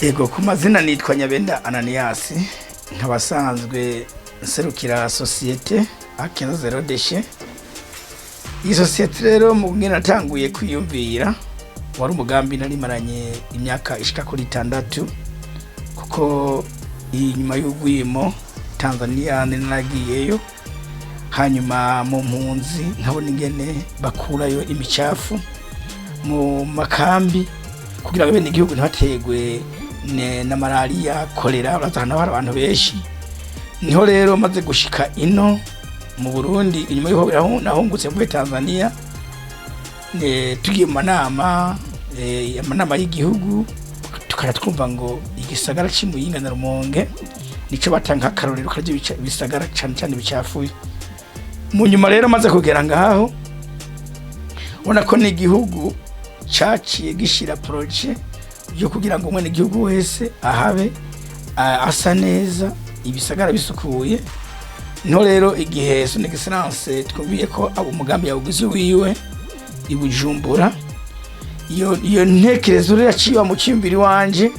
Yego ku mazina nitwa Nyabenda Ananias nkabasanzwe nserukira societe Akina Zero Déchet. Iyi societe rero mu ngene natanguye kwiyumvira wari umugambi narimaranye imyaka ishika kuri 6 kuko inyuma y'ugwimo Tanzania ninagiyeyo hanyuma mu mpunzi nkabona ingene bakurayo imicafu mu makambi kugira ngo bene igihugu ntibategwe na malaria kolera bazana abantu benshi. Niho rero maze gushika ino mu Burundi inyuma y'aho nahungutse muri Tanzania tugiye mu manama y'igihugu tukara twumva ngo igisagara c'Imuyinga na Rumonge nico batanga karorero kaje bisagara cyane bicafuye. Mu nyuma rero maze kugera ngaho ubona ko n'igihugu caciye gishira projet yo kugira ngo umwe n'igihugu wese ahabe asa neza ibisagara bisukuye. No rero igihe Son Excellence twumviye ko abo umugambi yawugize wiwe ibujumbura iyo ntekerezo rero yaciye mu cyumbiri wanje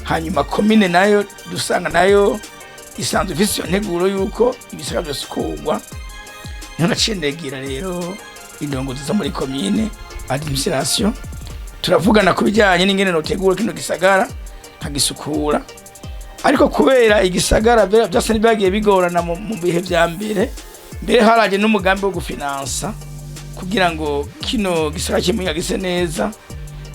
hanyuma commune nayo dusanga nayo isanzwe ifise integuro yuko ibisagara byosukugwa. Nanacendegira rero indongozi zo muri commune administration turavugana kubijyanye n'ingene notegura kino gisagara nkagisukura, ariko kubera igisagara byose nibagiye bigorana mu bihe vya mbere haraje n'umugambi wo gufinansa kugira ngo kino gisagara cy'Imuyinga gise neza.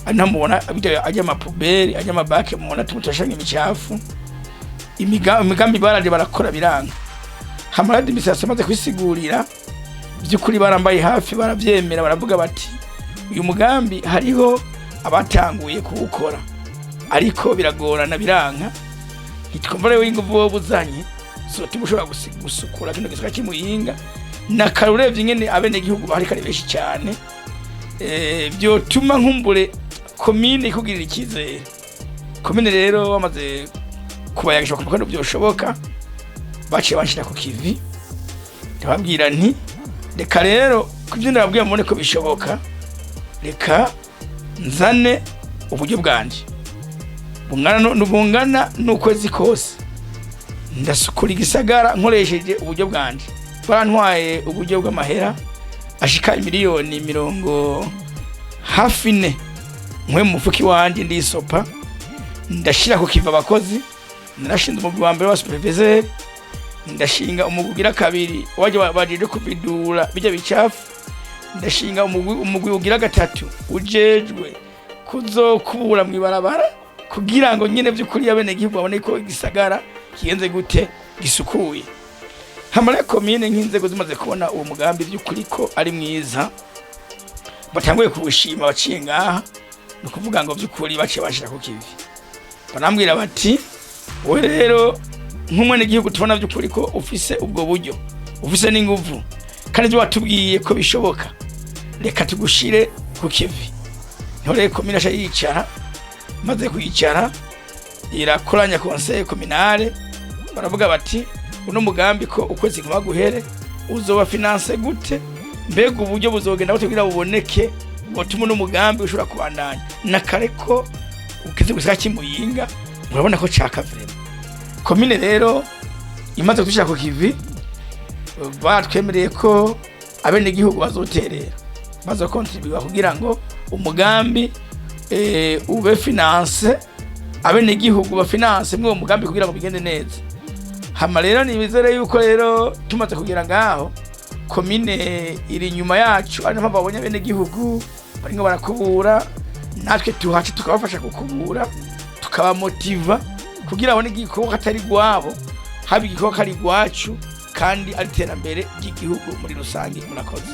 Anamubona ajya amapuberi ajya amabake mubona tumutashanye imicafu imigambi baraje barakora biranga. Hamaradi misasa maze kwisigurira byukuri barambaye hafi baravyemera baravuga bati uyu mugambi hariho abatanguye kuwukora ariko biragorana biranka ntitwumva rero inguvu buzanye so timushobora gusukura kino gisagara cy'Imuyinga na karurevye nyene abene igihugu bari kare beshi cyane byo tuma nkumbure commune ikugirira ikizere. Commune rero bamaze kubayagisha kuko byoshoboka baciye banshira ku kivi ndababwira nti reka rero kuvyo ndababwiye mubone ko bishoboka, reka nzane uburyo bwanje bungana n'ukwezi kose ndasukura igisagara nkoresheje uburyo bwanje. Barantwaye uburyo bw'amahera ashika miliyoni 4 nkwe mu mufuki wanje ndisopa ndashira ku kiva abakozi. Narashinze umugwi wa mbere wa superviseur ndashinga umugugira kabiri waje baje kubidura bijya bicafu ndashinga umugwi ugira gatatu ujejwe kuzokubura mu ibarabara kugira ngo nyine by'ukuri yabene igihugu babone ko igisagara kigenze gute gisukuye. Hamara commune nk'inzego zimaze kubona uwo mugambi by'ukuri ko ari mwiza batanguye kubushima baciye ngaha no kuvuga ngo by'ukuri baciye bashira ku kivi banambwira bati we rero nk'umwe n'igihugu tubona by'ukuri ko ufise ubwo buryo ufise n'inguvu kandi byo watubwiye ko bishoboka reka tugushire ku kivi. Ntore commune asha yicara maze kuyicara irakoranya conseil communal baravuga bati uno mugambi ko ukwezi kuma guhere uzoba finance gute mbega uburyo buzogenda kugira buboneke botuma no mugambi ushobora kubandanya na kare ko ukize gusaka cy'Imuyinga murabona ko caka vrema. Commune rero imaze gushaka ku kivi batwemereye ko abene igihugu bazoterera bazokontribuwa kugira ngo umugambi ube finance abene igihugu ba finance mwe umugambi kugira ngo bigende neza. Hama rero nibizere yuko rero tumaze kugira ngaho commune iri nyuma yacu ari mpamvu babonye abene igihugu baringo barakubura natwe tuhace tukabafasha kukubura tukaba motiva kugira abone igikoko atari gwabo habi igikoko ari gwacu kandi ari terambere ry'igihugu muri rusangi. Murakoze.